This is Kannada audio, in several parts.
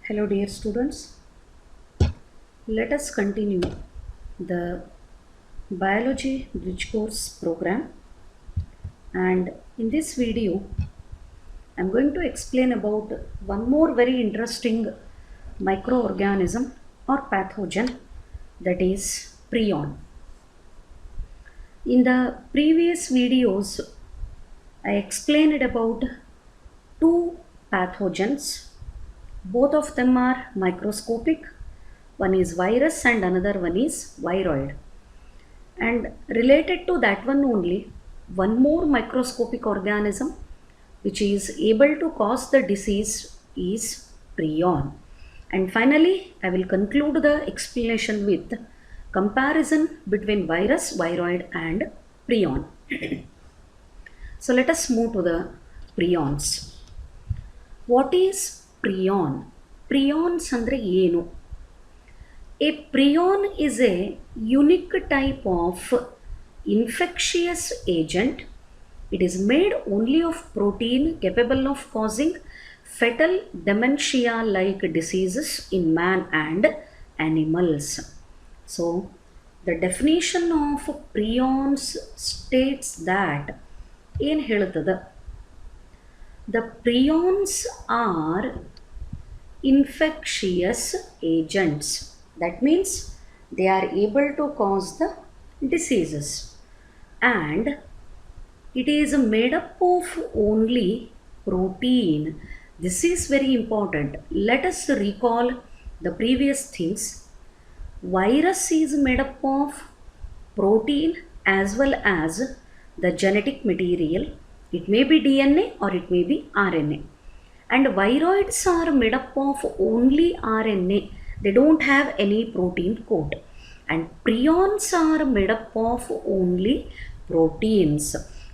Hello dear students, let us continue the biology bridge course program, and in this video I am going to explain about one more very interesting microorganism or pathogen, that is prion. In the previous videos I explained about two pathogens. Both of them are microscopic. One is virus and another one is viroid. And related to that one only, one more microscopic organism which is able to cause the disease is prion. And finally, I will conclude the explanation with comparison between virus, viroid and prion. So let us move to the prions. What is prion? Prions andre ಏನು? A prion is a unique type of infectious agent. It is made only of protein capable of causing fetal dementia-like diseases in man and animals. So, the definition of prions states that ಏನು ಹೇಳುತ್ತದೆ? The prions are infectious agents. That means they are able to cause the diseases, and it is made up of only protein. This is very important. Let us recall the previous things. Virus is made up of protein as well as the genetic material. It may be DNA or it may be RNA. And viroids are made up of only RNA. They don't have any protein coat. And prions are made up of only proteins.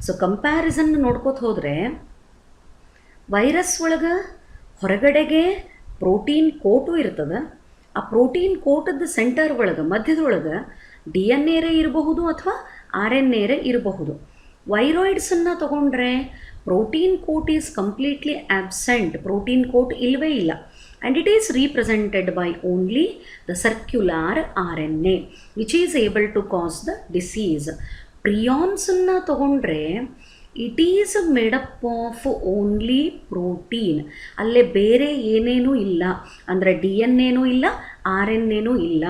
So comparison ನೋಡ್ಕೋತ ಹೋದರೆ ವೈರಸ್ ಒಳಗೆ ಹೊರಗಡೆಗೆ ಪ್ರೋಟೀನ್ ಕೋಟು ಇರ್ತದೆ. ಆ ಪ್ರೋಟೀನ್ ಕೋಟದ ಸೆಂಟರ್ ಒಳಗೆ ಮಧ್ಯದೊಳಗೆ DNA ಇರಬಹುದು ಅಥವಾ RNA ಇರಬಹುದು. ವೈರಾಯ್ಡ್ಸನ್ನು ತಗೊಂಡ್ರೆ protein coat is completely absent. Protein coat ಇಲ್ಲವೇ ಇಲ್ಲ. And it is represented by only the circular RNA which is able to cause the disease. ಪ್ರಿಯಾನ್ಸನ್ನು ತಗೊಂಡ್ರೆ it is made up of only protein. ಅಲ್ಲೇ ಬೇರೆ ಏನೇನೂ ಇಲ್ಲ, ಅಂದರೆ DNA ಇಲ್ಲ, RNA ಇಲ್ಲ.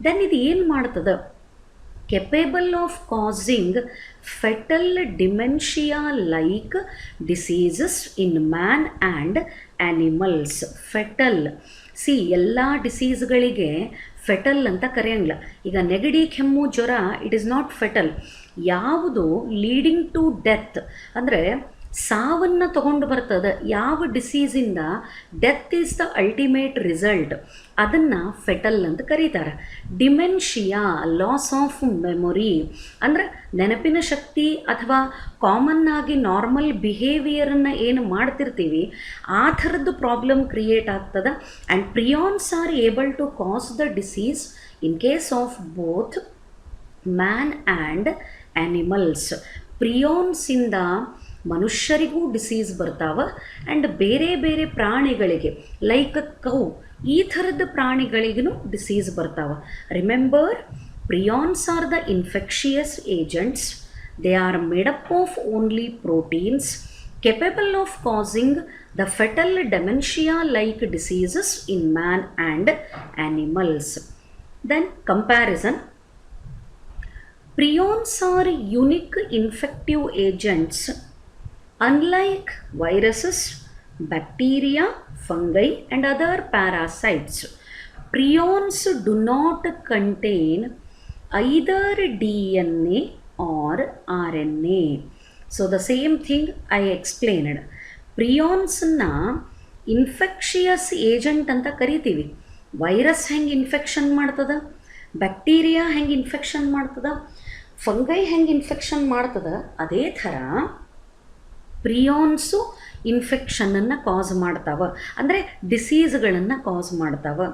ದೆನ್ ಇದು ಏನು ಮಾಡ್ತದೆ? Capable of causing fetal dementia-like diseases in man and animals. Fetal. See, ಎಲ್ಲ ಡಿಸೀಸ್ಗಳಿಗೆ ಫೆಟಲ್ ಅಂತ ಕರೆಯಂಗಿಲ್ಲ. ಈಗ ನೆಗಡಿ, ಕೆಮ್ಮು, ಜ್ವರ, ಇಟ್ ಈಸ್ ನಾಟ್ ಫೆಟಲ್. ಯಾವುದು ಲೀಡಿಂಗ್ ಟು ಡೆತ್ ಅಂದರೆ ಸಾವನ್ನು ತಗೊಂಡು ಬರ್ತದೆ, ಯಾವ ಡಿಸೀಸಿಂದ death is the ultimate result, ಅದನ್ನು ಫೆಟಲ್ ಅಂತ ಕರೀತಾರೆ. ಡಿಮೆನ್ಷಿಯಾ, ಲಾಸ್ ಆಫ್ ಮೆಮೊರಿ ಅಂದರೆ ನೆನಪಿನ ಶಕ್ತಿ ಅಥವಾ ಕಾಮನ್ ಆಗಿ ನಾರ್ಮಲ್ ಬಿಹೇವಿಯರನ್ನು ಏನು ಮಾಡ್ತಿರ್ತೀವಿ ಆ ಥರದ್ದು ಪ್ರಾಬ್ಲಮ್ ಕ್ರಿಯೇಟ್ ಆಗ್ತದೆ. And prions are able to cause the disease in case of both man and animals. ಪ್ರಿಯಾನ್ಸಿಂದ ಮನುಷ್ಯರಿಗೂ ಡಿಸೀಸ್ ಬರ್ತಾವೆ ಆ್ಯಂಡ್ ಬೇರೆ ಬೇರೆ ಪ್ರಾಣಿಗಳಿಗೆ ಲೈಕ್ ಕೌ ಈ ಥರದ ಪ್ರಾಣಿಗಳಿಗೂ ಡಿಸೀಸ್ ಬರ್ತಾವೆ. Remember, prions are the infectious agents. They are made up of only proteins capable of causing the fetal dementia-like diseases in man and animals. Then comparison. Prions are unique infective agents. Unlike viruses, bacteria, fungi and other parasites, prions do not contain either DNA or RNA. So the same thing I explained. Prionsna infectious agent ಅಂತ ಕರಿತೀವಿ. ವೈರಸ್ ಹೆಂಗೆ ಇನ್ಫೆಕ್ಷನ್ ಮಾಡ್ತದ, ಬ್ಯಾಕ್ಟೀರಿಯಾ ಹೆಂಗೆ ಇನ್ಫೆಕ್ಷನ್ ಮಾಡ್ತದ, ಫಂಗೈ ಹೆಂಗೆ ಇನ್ಫೆಕ್ಷನ್ ಮಾಡ್ತದ, ಅದೇ ಥರ ಪ್ರಿಯಾನ್ಸು ಇನ್ಫೆಕ್ಷನನ್ನು ಕಾಸ್ ಮಾಡ್ತಾವೆ, ಅಂದರೆ ಡಿಸೀಸ್ಗಳನ್ನು ಕಾಸ್ ಮಾಡ್ತಾವೆ.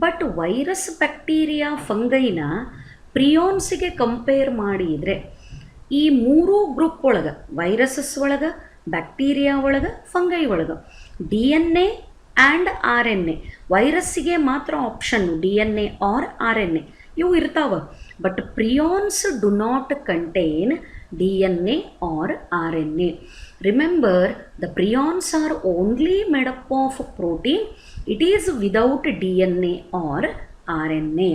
ಬಟ್ ವೈರಸ್, ಬ್ಯಾಕ್ಟೀರಿಯಾ, ಫಂಗೈನ ಪ್ರಿಯಾನ್ಸಿಗೆ ಕಂಪೇರ್ ಮಾಡಿದರೆ ಈ ಮೂರೂ ಗ್ರೂಪ್ ಒಳಗೆ, ವೈರಸಸ್ ಒಳಗೆ, ಬ್ಯಾಕ್ಟೀರಿಯಾ ಒಳಗೆ, ಫಂಗೈ ಒಳಗೆ DNA and R N A. ವೈರಸ್ಸಿಗೆ ಮಾತ್ರ ಆಪ್ಷನ್ನು DNA ಆರ್ RNA ಇವು ಇರ್ತಾವೆ. But prions do not contain DNA or RNA. Remember, the prions are only made up of protein. It is without DNA or RNA.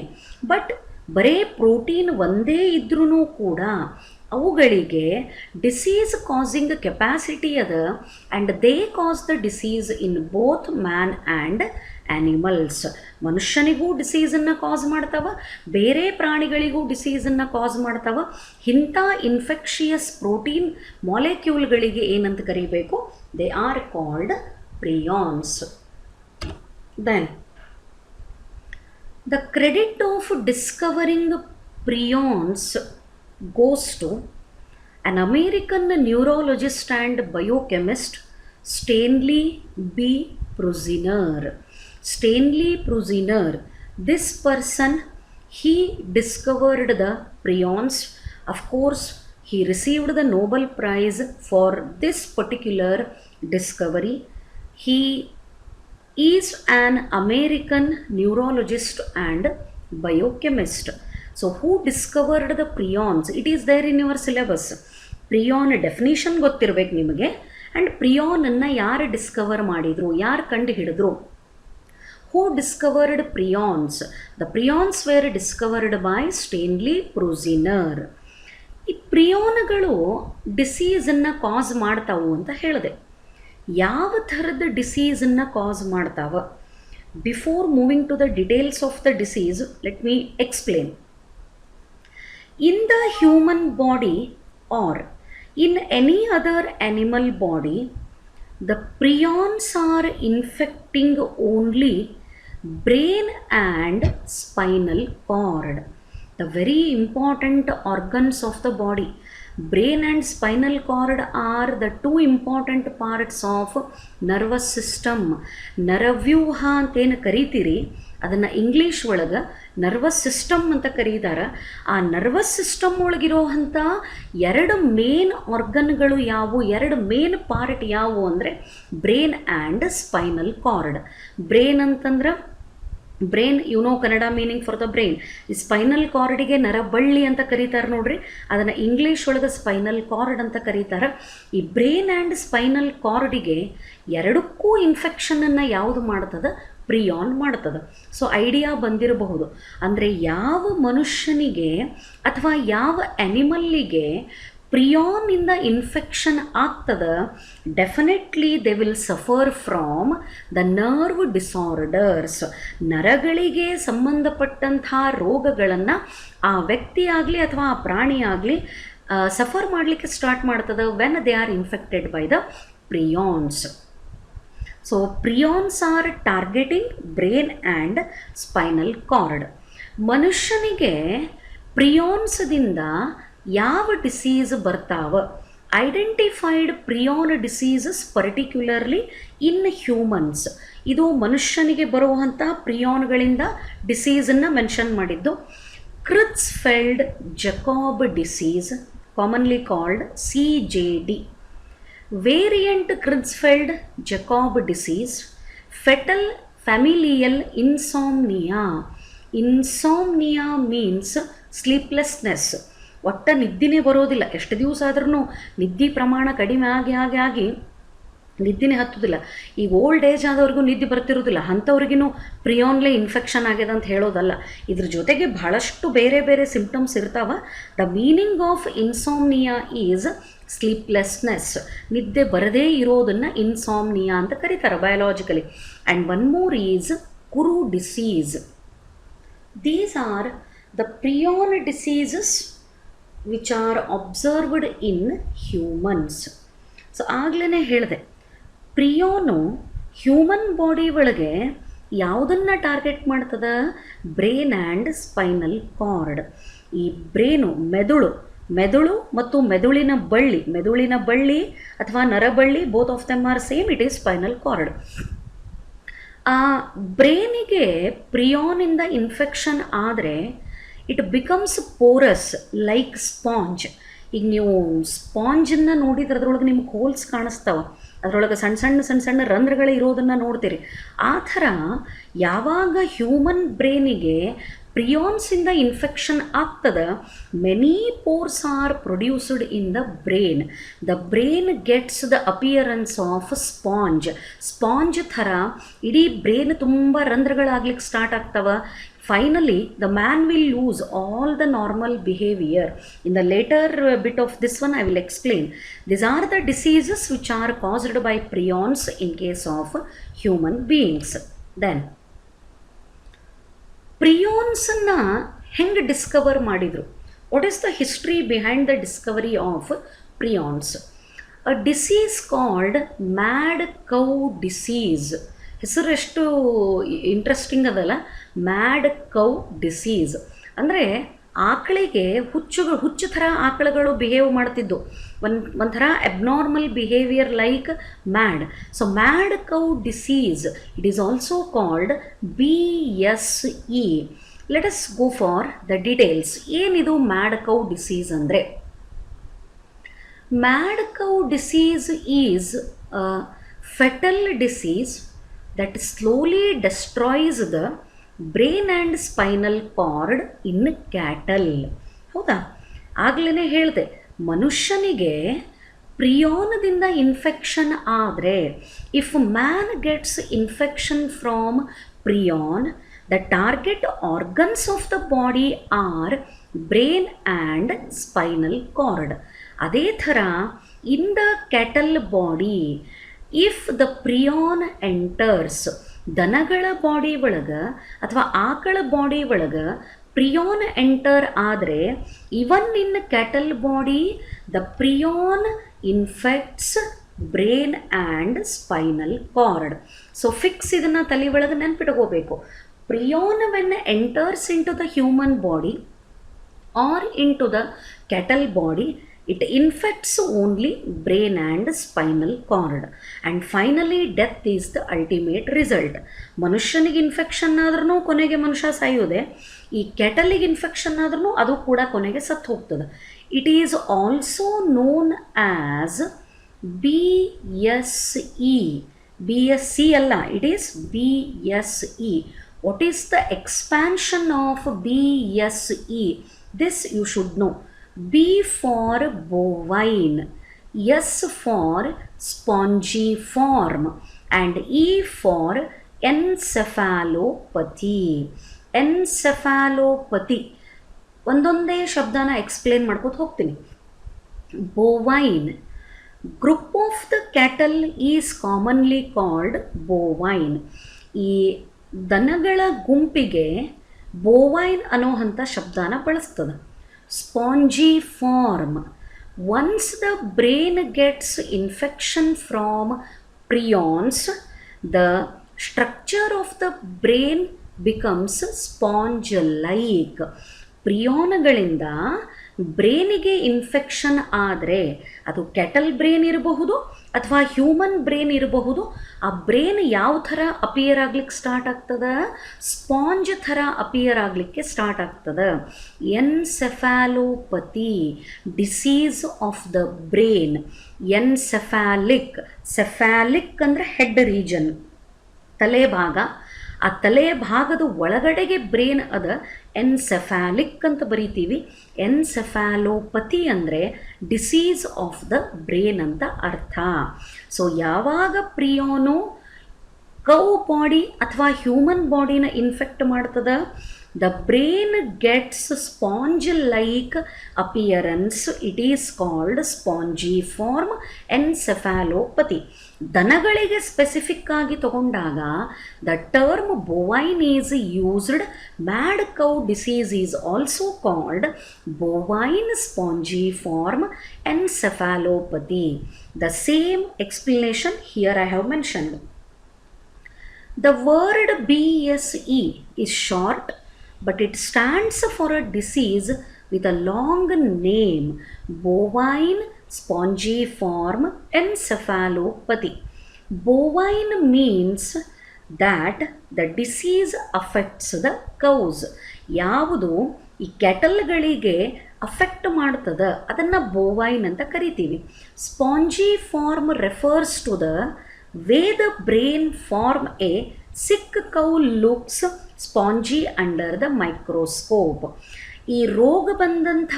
But ಬರೇ ಪ್ರೋಟೀನ್ ಒಂದೇ ಇದ್ರೂ ಕೂಡ ಅವುಗಳಿಗೆ ಡಿಸೀಸ್ ಕಾಸಿಂಗ್ ಕೆಪಾಸಿಟಿ ಅದ, and they cause the disease in both man and animals. ಮನುಷ್ಯನಿಗೂ ಡಿಸೀಸನ್ನು ಕಾಸ್ ಮಾಡ್ತಾವ, ಬೇರೆ ಪ್ರಾಣಿಗಳಿಗೂ ಡಿಸೀಸನ್ನು ಕಾಸ್ ಮಾಡ್ತಾವ. ಇಂಥ ಇನ್ಫೆಕ್ಷಿಯಸ್ ಪ್ರೋಟೀನ್ ಮಾಲಿಕ್ಯೂಲ್ಗಳಿಗೆ ಏನಂತ ಕರಿಬೇಕು? They are called prions. Then the credit of discovering prions goes to an American neurologist and biochemist, Stanley B. Prusiner. Stanley Prusiner, this person, he discovered the prions. Of course, he received the Nobel Prize for this particular discovery. He is an American neurologist and biochemist. So who discovered the prions? It is there in your syllabus. Prion definition ಗೊತ್ತಿರಬೇಕು ನಿಮಗೆ. ಆ್ಯಂಡ್ ಪ್ರಿಯಾನನ್ನು ಯಾರು ಡಿಸ್ಕವರ್ ಮಾಡಿದರು, ಯಾರು ಕಂಡು ಹಿಡಿದ್ರು? Who discovered prions? The prions were discovered by Stanley Prusiner. ಈ ಪ್ರಿಯಾನ್ಗಳು ಡಿಸೀಸನ್ನು ಕಾಸ್ ಮಾಡ್ತಾವು ಅಂತ ಹೇಳಿದೆ. ಯಾವ ಥರದ ಡಿಸೀಸನ್ನು ಕಾಸ್ ಮಾಡ್ತಾವ? Before moving to the details of the disease, let me explain. In the human body or in any other animal body, the prions are infecting only brain and spinal cord, the very important organs of the body. Brain and spinal cord are the two important parts of nervous system. ನರವ್ಯೂಹ ಅಂತೇನು ಕರಿತೀರಿ, ಅದನ್ನು ಇಂಗ್ಲೀಷ್ ಒಳಗೆ ನರ್ವಸ್ ಸಿಸ್ಟಮ್ ಅಂತ ಕರೀತಾರೆ. ಆ ನರ್ವಸ್ ಸಿಸ್ಟಮ್ ಒಳಗಿರೋವಂಥ ಎರಡು ಮೇನ್ ಆರ್ಗನ್ಗಳು ಯಾವುವು, ಎರಡು ಮೇನ್ ಪಾರ್ಟ್ ಯಾವುವು ಅಂದರೆ brain and spinal cord. Brain ಅಂತಂದ್ರೆ brain, Kannada meaning for the brain. ಈ ಸ್ಪೈನಲ್ ಕಾರ್ಡಿಗೆ ನರಬಳ್ಳಿ ಅಂತ ಕರೀತಾರೆ ನೋಡ್ರಿ, ಅದನ್ನು ಇಂಗ್ಲೀಷ್ ಒಳಗೆ ಸ್ಪೈನಲ್ ಕಾರ್ಡ್ ಅಂತ ಕರೀತಾರೆ. ಈ ಬ್ರೇನ್ ಆ್ಯಂಡ್ ಸ್ಪೈನಲ್ ಕಾರ್ಡಿಗೆ ಎರಡಕ್ಕೂ ಇನ್ಫೆಕ್ಷನನ್ನು ಯಾವುದು ಮಾಡ್ತದೆ? ಪ್ರಿಯಾನ್ ಮಾಡ್ತದೆ. ಸೊ ಐಡಿಯಾ ಬಂದಿರಬಹುದು. ಅಂದರೆ ಯಾವ ಮನುಷ್ಯನಿಗೆ ಅಥವಾ ಯಾವ ಆ್ಯನಿಮಲ್ಲಿಗೆ ಪ್ರಿಯಾನಿಂದ ಇನ್ಫೆಕ್ಷನ್ ಆಗ್ತದೆ, definitely they will suffer from the nerve disorders. ನರಗಳಿಗೆ ಸಂಬಂಧಪಟ್ಟಂಥ ರೋಗಗಳನ್ನು ಆ ವ್ಯಕ್ತಿಯಾಗಲಿ ಅಥವಾ ಆ ಪ್ರಾಣಿಯಾಗಲಿ ಸಫರ್ ಮಾಡಲಿಕ್ಕೆ ಸ್ಟಾರ್ಟ್ ಮಾಡ್ತದೆ when they are infected by the prions. So prions are targeting brain and spinal cord. ಮನುಷ್ಯನಿಗೆ ಪ್ರಿಯಾನ್ಸ್ದಿಂದ ಯಾವ ಡಿಸೀಸ್ ಬರ್ತಾವ? Identified prion diseases particularly in humans. ಇದು ಮನುಷ್ಯನಿಗೆ ಬರುವಂಥ ಪ್ರಿಯಾನ್ಗಳಿಂದ ಡಿಸೀಸನ್ನು ಮೆನ್ಷನ್ ಮಾಡಿದ್ದು. Creutzfeldt Jakob disease, commonly called CJD. Variant Creutzfeldt Jakob disease, foetal familial insomnia. Insomnia means sleeplessness. ಒಟ್ಟ ನಿದ್ದಿನೇ ಬರೋದಿಲ್ಲ, ಎಷ್ಟು ದಿವಸ ಆದ್ರೂ ನಿದ್ದೆ ಪ್ರಮಾಣ ಕಡಿಮೆ ಆಗಿ ನಿದ್ದೆನೇ ಹತ್ತೋದಿಲ್ಲ. ಈಗ ಓಲ್ಡ್ ಏಜ್ ಆದವ್ರಿಗೂ ನಿದ್ದೆ ಬರ್ತಿರೋದಿಲ್ಲ, ಅಂಥವ್ರಿಗೂ ಪ್ರಿಯಾನ್ಲೇ ಇನ್ಫೆಕ್ಷನ್ ಆಗಿದೆ ಅಂತ ಹೇಳೋದಲ್ಲ. ಇದ್ರ ಜೊತೆಗೆ ಬಹಳಷ್ಟು ಬೇರೆ ಬೇರೆ ಸಿಂಪ್ಟಮ್ಸ್ ಇರ್ತಾವೆ. The meaning of insomnia is sleeplessness. ನಿದ್ದೆ ಬರದೇ ಇರೋದನ್ನು ಇನ್ಸಾಮ್ನಿಯಾ ಅಂತ ಕರೀತಾರೆ biologically. And one more is kuru disease. These are the prion diseases which are observed in humans. So ಆಗಲೇ ಹೇಳಿದೆ, ಪ್ರಿಯಾನು ಹ್ಯೂಮನ್ ಬಾಡಿ ಒಳಗೆ ಯಾವುದನ್ನು ಟಾರ್ಗೆಟ್ ಮಾಡ್ತದೆ? Brain and spinal cord. ಈ ಬ್ರೇನು, ಮೆದುಳು ಮತ್ತು ಮೆದುಳಿನ ಬಳ್ಳಿ ಅಥವಾ ನರಬಳ್ಳಿ, both of them are same, it is spinal cord. ಆ ಬ್ರೇನಿಗೆ ಪ್ರಿಯಾನಿಂದ ಇನ್ಫೆಕ್ಷನ್ ಆದರೆ it becomes Porus like sponge. ಈಗ ನೀವು ಸ್ಪಾಂಜನ್ನು ನೋಡಿದ್ರೆ ಅದ್ರೊಳಗೆ ನಿಮ್ಗೆ ಹೋಲ್ಸ್ ಕಾಣಿಸ್ತಾವೆ. ಅದರೊಳಗೆ ಸಣ್ಣ ಸಣ್ಣ ರಂಧ್ರಗಳು ಇರೋದನ್ನು ನೋಡ್ತೀರಿ. ಆ ಥರ ಯಾವಾಗ ಹ್ಯೂಮನ್ ಬ್ರೈನಿಗೆ ಪ್ರಿಯಾನ್ಸಿಂದ ಇನ್ಫೆಕ್ಷನ್ ಆಗ್ತದೆ, many pores are produced in the brain. The brain gets the appearance of sponge ಥರ ಇಡೀ ಬ್ರೈನ್ ತುಂಬ ರಂಧ್ರಗಳಾಗ್ಲಿಕ್ಕೆ ಸ್ಟಾರ್ಟ್ ಆಗ್ತವೆ. Finally, the man will lose all the normal behavior. In the later bit of this one, I will explain. These are the diseases which are caused by prions in case of human beings. Then, prions na heng discover madidru. What is the history behind the discovery of prions? A disease called mad cow disease. ಹೆಸರು ಎಷ್ಟು ಇಂಟ್ರೆಸ್ಟಿಂಗ್ ಅದಲ್ಲ, ಮ್ಯಾಡ್ ಕೌ ಡಿಸೀಸ್. ಅಂದರೆ ಆಕಳಿಗೆ ಹುಚ್ಚು ಥರ ಆಕಳುಗಳು ಬಿಹೇವ್ ಮಾಡ್ತಿದ್ದು, ಒಂಥರ abnormal behaviour like mad. So mad cow disease, it is also called BSE. Let us go for the details. ಏನಿದು ಮ್ಯಾಡ್ ಕೌ ಡಿಸೀಸ್ ಅಂದರೆ? Mad cow disease is foetal disease that slowly destroys the brain and spinal cord in cattle. ಹೌದಾ? ಆಗಲೇ ಹೇಳಿದೆ, ಮನುಷ್ಯನಿಗೆ ಪ್ರಿಯೋನದಿಂದ ಇನ್ಫೆಕ್ಷನ್ ಆದರೆ, if man gets infection from prion, the target organs of the body are brain and spinal cord. ಅದೇ ಥರ in the cattle body, if the prion enters, ದನಗಳ ಬಾಡಿ ಒಳಗೆ ಅಥವಾ ಆಕಳ ಬಾಡಿ ಒಳಗೆ ಪ್ರಿಯಾನ್ ಎಂಟರ್ ಆದರೆ, even in cattle body the prion infects brain and spinal cord. So fix ಇದನ್ನು ತಲೆ ಒಳಗೆ ನೆನ್ಪಿಟ್ಕೋಬೇಕು. Prion when enters into the human body or in to the cattle body, it infects only brain and spinal cord, and finally death is the ultimate result. ಮನುಷ್ಯನಿಗೆ ಇನ್ಫೆಕ್ಷನ್ ಆದ್ರೂ ಕೊನೆಗೆ ಮನುಷ್ಯ ಸಾಯೋದೆ, ಈ ಕೆಟಲಿಗೆ ಇನ್ಫೆಕ್ಷನ್ ಆದ್ರೂ ಅದು ಕೂಡ ಕೊನೆಗೆ ಸತ್ತು ಹೋಗ್ತದೆ. It is also known as BSE. BSC ಅಲ್ಲ, it is BSE. What is the expansion of BSE? This you should know. B for bovine, S for spongiform, and E for encephalopathy. Encephalopathy ಒಂದೊಂದೇ ಶಬ್ದನ ಎಕ್ಸ್ಪ್ಲೇನ್ ಮಾಡ್ಕೋತ ಹೋಗ್ತೀನಿ. Bovine, group of the cattle is commonly called bovine. ಈ ದನಗಳ ಗುಂಪಿಗೆ ಬೋವೈನ್ ಅನ್ನೋ ಅಂಥ ಶಬ್ದನ ಬಳಸ್ತದೆ. Spongiform, once the brain gets infection from prions, the structure of the brain becomes sponge-like. ಪ್ರಿಯಾನ್ಗಳಿಂದ ಬ್ರೈನಿಗೆ ಇನ್ಫೆಕ್ಷನ್ ಆದರೆ, ಅದು ಕೆಟಲ್ ಬ್ರೈನ್ ಇರಬಹುದು ಅಥವಾ ಹ್ಯೂಮನ್ ಬ್ರೈನ್ ಇರಬಹುದು, ಆ ಬ್ರೈನ್ ಯಾವ ಥರ ಅಪಿಯರ್ ಆಗ್ಲಿಕ್ಕೆ ಸ್ಟಾರ್ಟ್ ಆಗ್ತದೆ? ಸ್ಪಾಂಜ್ ಥರ ಅಪಿಯರ್ ಆಗಲಿಕ್ಕೆ ಸ್ಟಾರ್ಟ್ ಆಗ್ತದೆ. ಎನ್ಸೆಫಾಲೋಪತಿ, disease of the brain. ಎನ್ಸೆಫಾಲಿಕ್, cephalic ಅಂದರೆ ಹೆಡ್ ರೀಜನ್, ತಲೆ ಭಾಗ. ಆ ತಲೆ ಭಾಗದ ಒಳಗಡೆಗೆ ಬ್ರೈನ್ ಅದ, ಎನ್ಸೆಫಾಲಿಕ್ ಅಂತ ಬರಿತೀವಿ. ಎನ್ಸೆಫಾಲೋಪತಿ ಅಂದರೆ ಡಿಸೀಸ್ ಆಫ್ ದ ಬ್ರೈನ್ ಅಂತ ಅರ್ಥ. ಸೊ ಯಾವಾಗ ಪ್ರಿಯಾನು ಕೌ ಬಾಡಿ ಅಥವಾ ಹ್ಯೂಮನ್ ಬಾಡಿನ ಇನ್ಫೆಕ್ಟ್ ಮಾಡ್ತದ, the brain gets sponge like appearance, it is called spongiform encephalopathy. ದನಗಳಿಗೆ ಸ್ಪೆಸಿಫಿಕ್ ಆಗಿ ತಗೊಂಡಾಗ the term bovine is used. Mad cow disease is also called bovine spongiform encephalopathy. The same explanation here I have mentioned. The word BSE is short, but it stands for a disease with a long name, bovine spongiform encephalopathy. Bovine means that the disease affects the cows. ಯಾವುದು ಈ ಕ್ಯಾಟಲ್ಗಳಿಗೆ ಅಫೆಕ್ಟ್ ಮಾಡ್ತದೆ ಅದನ್ನು ಬೋವೈನ್ ಅಂತ ಕರಿತೀವಿ. Spongiform refers to the way the brain from a sick cow looks spongy under the microscope. ಈ ರೋಗ ಬಂದಂಥ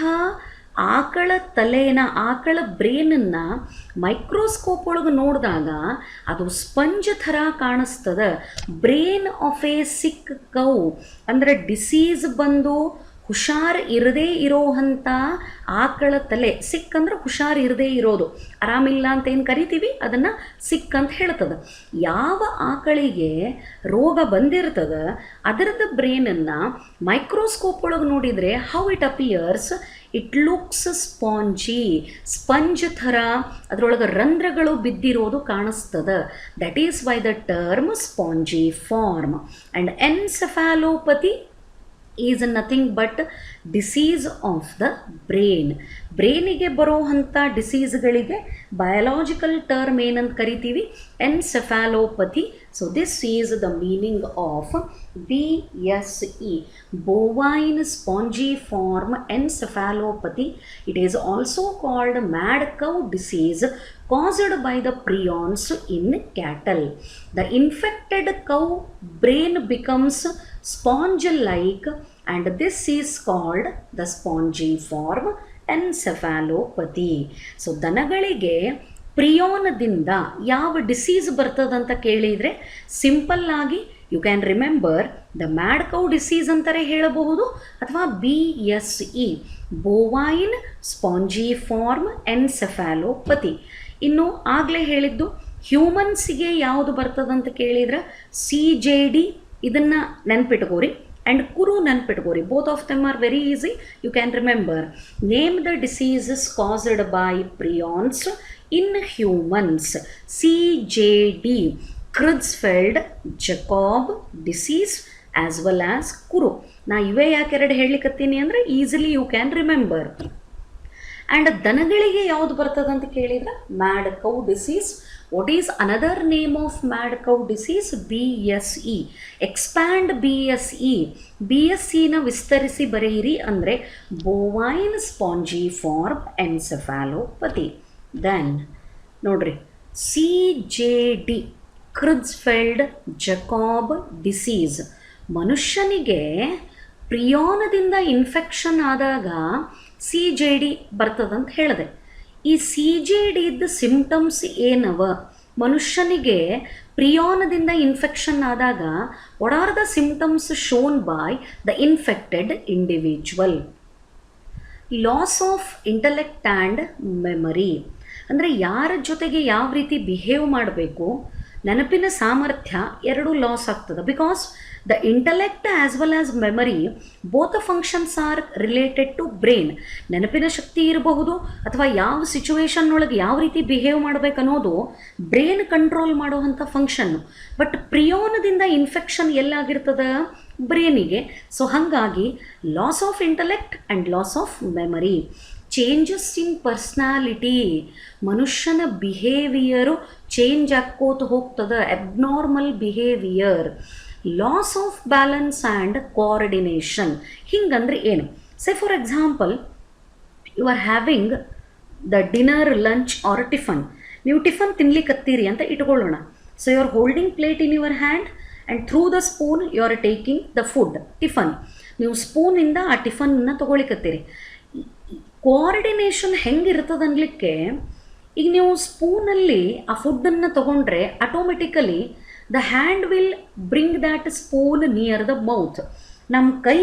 ಆಕಳ ತಲೆನ, ಆಕಳ ಬ್ರೇನನ್ನು ಮೈಕ್ರೋಸ್ಕೋಪ್ ಒಳಗೆ ನೋಡಿದಾಗ ಅದು ಸ್ಪಂಜ್ ಥರ ಕಾಣಿಸ್ತದೆ. Brain of a sick cow ಅಂದರೆ ಡಿಸೀಸ್ ಬಂದು ಹುಷಾರು ಇರದೇ ಇರೋವಂಥ ಆಕಳ ತಲೆ. ಸಿಕ್ ಅಂದ್ರೆ ಹುಷಾರು ಇರದೇ ಇರೋದು, ಆರಾಮಿಲ್ಲ ಅಂತ ಏನು ಕರಿತೀವಿ ಅದನ್ನು ಸಿಕ್ ಅಂತ ಹೇಳ್ತದೆ. ಯಾವ ಆಕಳಿಗೆ ರೋಗ ಬಂದಿರ್ತದೆ ಅದರದ್ದು ಬ್ರೇನನ್ನು ಮೈಕ್ರೋಸ್ಕೋಪ್ ಒಳಗೆ ನೋಡಿದರೆ how it appears, it looks spongy, sponge ಥರ ಅದರೊಳಗೆ ರಂಧ್ರಗಳು ಬಿದ್ದಿರೋದು ಕಾಣಿಸ್ತದೆ. That is why the term spongy form. And encephalopathy is nothing but disease of the brain. ಬ್ರೇನಿಗೆ ಬರೋವಂಥ ಡಿಸೀಸ್ಗಳಿಗೆ ಬಯಾಲಜಿಕಲ್ ಟರ್ಮ್ ಏನಂತ ಕರಿತೀವಿ, encephalopathy. So this is the meaning of BSE, bovine spongiform encephalopathy. It is also called mad cow disease caused by the prions in cattle. The infected cow brain becomes sponge-like and this is called the spongiform encephalopathy. So ದನಗಳಿಗೆ ಪ್ರಿಯೋನದಿಂದ ಯಾವ ಡಿಸೀಸ್ ಬರ್ತದಂತ ಕೇಳಿದರೆ ಸಿಂಪಲ್ ಆಗಿ you can remember the mad cow disease ಅಂತಾರೆ ಹೇಳಬಹುದು, ಅಥವಾ BSE, ಬೋವೈನ್ ಸ್ಪಾಂಜಿಫಾರ್ಮ್ ಎನ್ಸೆಫಾಲೋಪತಿ. ಇನ್ನು ಆಗಲೇ ಹೇಳಿದ್ದು ಹ್ಯೂಮನ್ಸಿಗೆ ಯಾವುದು ಬರ್ತದಂತ ಕೇಳಿದ್ರೆ CJD, ಇದನ್ನು ನೆನ್ಪಿಟ್ಕೋರಿ. ಆ್ಯಂಡ್ ಕುರು ನೆನ್ಪಿಟ್ಕೋರಿ. Both of them are very easy, you can remember. Name the diseases caused by prions in humans. CJD, Creutzfeldt Jakob disease as well as kuru. ನಾ ಇವೇ ಯಾಕೆ ಎರಡು ಹೇಳಲಿಕ್ಕತ್ತೀನಿ ಅಂದರೆ easily you can remember. And ದನಗಳಿಗೆ ಯಾವುದು ಬರ್ತದಂತ ಕೇಳಿದ್ರೆ mad cow disease. What is another name of mad cow disease? BSE. Expand BSE. BSEನ ವಿಸ್ತರಿಸಿ ಬರೆಯಿರಿ ಅಂದರೆ ಬೋವೈನ್ ಸ್ಪಾಂಜಿಫಾರ್ಮ್ ಎನ್ಸೆಫಾಲೋಪತಿ. ದೆನ್ ನೋಡ್ರಿ, CJD, ಕ್ರುಡ್ಸ್ಫೆಲ್ಡ್-ಜಾಕೋಬ್ ಡಿಸೀಸ್. ಮನುಷ್ಯನಿಗೆ ಪ್ರಿಯೋನದಿಂದ ಇನ್ಫೆಕ್ಷನ್ ಆದಾಗ CJD ಬರ್ತದಂತ ಹೇಳಿದೆ. ಈ CJDದ ಸಿಂಪ್ಟಮ್ಸ್ ಏನವ? ಮನುಷ್ಯನಿಗೆ ಪ್ರಿಯೋನದಿಂದ ಇನ್ಫೆಕ್ಷನ್ ಆದಾಗ what are the symptoms shown by the infected individual? Loss of intellect and memory. ಅಂದರೆ ಯಾರ ಜೊತೆಗೆ ಯಾವ ರೀತಿ ಬಿಹೇವ್ ಮಾಡಬೇಕು, ನೆನಪಿನ ಸಾಮರ್ಥ್ಯ ಎರಡೂ ಲಾಸ್ ಆಗ್ತದೆ. Because the intellect as well as memory, both the functions are related to brain. ನೆನಪಿನ ಶಕ್ತಿ ಇರಬಹುದು ಅಥವಾ ಯಾವ ಸಿಚುವೇಶನ್ ಒಳಗೆ ಯಾವ ರೀತಿ ಬಿಹೇವ್ ಮಾಡಬೇಕನ್ನೋದು ಬ್ರೈನ್ ಕಂಟ್ರೋಲ್ ಮಾಡುವಂಥ ಫಂಕ್ಷನ್ನು. ಬಟ್ ಪ್ರಿಯೋನದಿಂದ ಇನ್ಫೆಕ್ಷನ್ ಎಲ್ಲಾಗಿರ್ತದೆ? ಬ್ರೈನಿಗೆ. ಸೊ ಹಾಗಾಗಿ loss of intellect and loss of memory. Changes in personality, ಮನುಷ್ಯನ ಬಿಹೇವಿಯರು ಚೇಂಜ್ ಆಕ್ಕೋತ ಹೋಗ್ತದೆ, abnormal behaviour. Loss of balance and coordination. ಹಿಂಗಂದ್ರೆ ಏನು? Say for example, you are having the dinner, lunch or tiffin. ನೀವು ಟಿಫನ್ ತಿನ್ಲಿಕ್ಕತ್ತೀರಿ ಅಂತ ಇಟ್ಕೊಳ್ಳೋಣ. So you are holding plate in your hand and through the spoon you are taking the food, tiffin. ನೀವು ಸ್ಪೂನಿಂದ ಆ ಟಿಫನ್ನ ತೊಗೊಳಿಕತ್ತೀರಿ. ಕೋಆರ್ಡಿನೇಷನ್ ಹೆಂಗಿರ್ತದೆ ಅನ್ಲಿಕ್ಕೆ, ಈಗ ನೀವು ಸ್ಪೂನಲ್ಲಿ ಆ ಫುಡ್ಡನ್ನು ತೊಗೊಂಡ್ರೆ automatically the hand will bring that spoon near the mouth. ನಮ್ಮ ಕೈ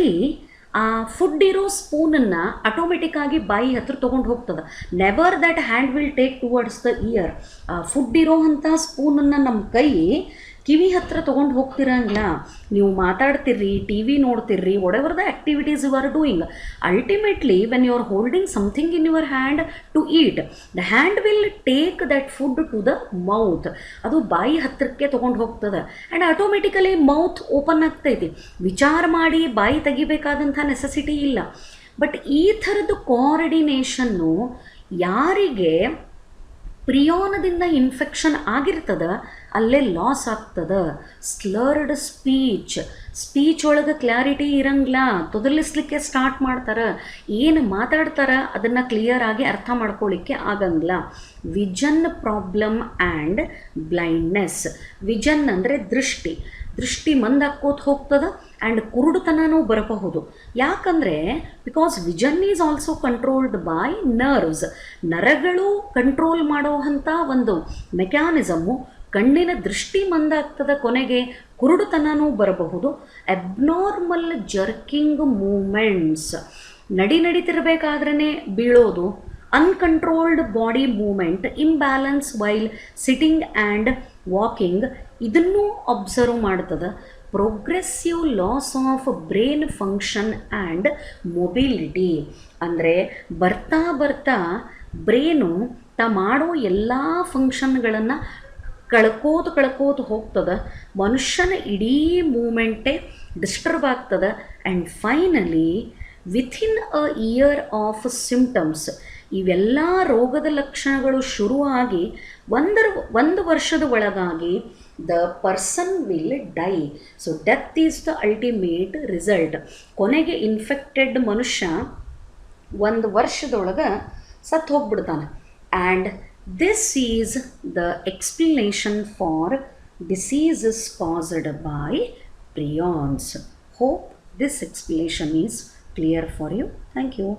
ಆ ಫುಡ್ ಇರೋ ಸ್ಪೂನನ್ನು ಆಟೋಮೆಟಿಕ್ಕಾಗಿ ಬಾಯಿ ಹತ್ರ ತೊಗೊಂಡು ಹೋಗ್ತದೆ. Never that hand will take towards the year. ಆ ಫುಡ್ ಇರೋ ಅಂಥ ಸ್ಪೂನನ್ನು ನಮ್ಮ ಕೈ ಕಿವಿ ಹತ್ರ ತೊಗೊಂಡು ಹೋಗ್ತಿರಂಗಿಲ್ಲ. ನೀವು ಮಾತಾಡ್ತಿರ್ರಿ, TV ನೋಡ್ತಿರ್ರಿ, whatever the activities you are doing, ultimately when you are holding something in your hand to eat, the hand will take that food to the mouth. ಅದು ಬಾಯಿ ಹತ್ತಿರಕ್ಕೆ ತೊಗೊಂಡು ಹೋಗ್ತದೆ ಆ್ಯಂಡ್ ಆಟೋಮೆಟಿಕಲಿ ಮೌತ್ ಓಪನ್ ಆಗ್ತೈತಿ. ವಿಚಾರ ಮಾಡಿ ಬಾಯಿ ತೆಗಿಬೇಕಾದಂಥ ನೆಸೆಸಿಟಿ ಇಲ್ಲ. ಬಟ್ ಈ ಥರದ್ದು ಕೋಆರ್ಡಿನೇಷನ್ನು ಯಾರಿಗೆ ಪ್ರಿಯೋನದಿಂದ ಇನ್ಫೆಕ್ಷನ್ ಆಗಿರ್ತದ ಅಲ್ಲೇ ಲಾಸ್ ಆಗ್ತದ. ಸ್ಲರ್ಡ್ ಸ್ಪೀಚ್ ಒಳಗೆ ಕ್ಲಾರಿಟಿ ಇರಂಗಿಲ್ಲ, ತೊದಲಿಸ್ಲಿಕ್ಕೆ ಸ್ಟಾರ್ಟ್ ಮಾಡ್ತಾರೆ, ಏನು ಮಾತಾಡ್ತಾರೆ ಅದನ್ನು ಕ್ಲಿಯರ್ ಆಗಿ ಅರ್ಥ ಮಾಡ್ಕೊಳ್ಳಿಕ್ಕೆ ಆಗಂಗಿಲ್ಲ. Vision problem and blindness. Vision ಅಂದರೆ ದೃಷ್ಟಿ ಮಂದಾಕೋತ ಹೋಗ್ತದೆ ಆ್ಯಂಡ್ ಕುರುಡುತನೂ ಬರಬಹುದು. ಯಾಕಂದರೆ because vision is also controlled by nerves. ನರಗಳು ಕಂಟ್ರೋಲ್ ಮಾಡೋ ಅಂಥ ಒಂದು ಮೆಕ್ಯಾನಿಸಮ್ಮು. ಕಣ್ಣಿನ ದೃಷ್ಟಿ ಮಂದಾಗ್ತದೆ, ಕೊನೆಗೆ ಕುರುಡುತನೂ ಬರಬಹುದು. ಅಬ್ನಾರ್ಮಲ್ ಜರ್ಕಿಂಗ್ ಮೂಮೆಂಟ್ಸ್, ನಡಿತಿರಬೇಕಾದ್ರೇ ಬೀಳೋದು, uncontrolled body movement, imbalance while sitting and walking, ಇದನ್ನು ಅಬ್ಸರ್ವ್ ಮಾಡ್ತದೆ. Progressive loss of brain function and mobility, ಅಂದರೆ ಬರ್ತಾ ಬ್ರೈನು ಮಾಡೋ ಎಲ್ಲ ಫಂಕ್ಷನ್ಗಳನ್ನು ಕಳ್ಕೋತ ಹೋಗ್ತದೆ. ಮನುಷ್ಯನ ಇಡೀ ಮೂಮೆಂಟೇ ಡಿಸ್ಟರ್ಬ್ ಆಗ್ತದೆ. And finally within a year of symptoms, ಇವೆಲ್ಲ ರೋಗದ ಲಕ್ಷಣಗಳು ಶುರುವಾಗಿ ಒಂದು ವರ್ಷದ ಒಳಗಾಗಿ the person will die. So death is the ultimate result. ಕೊನೆಗೆ ಇನ್ಫೆಕ್ಟೆಡ್ ಮನುಷ್ಯ 1 ವರ್ಷದೊಳಗೆ ಸತ್ತು ಹೋಗ್ಬಿಡ್ತಾನೆ. And this is the explanation for diseases caused by prions. Hope this explanation is clear for you. Thank you.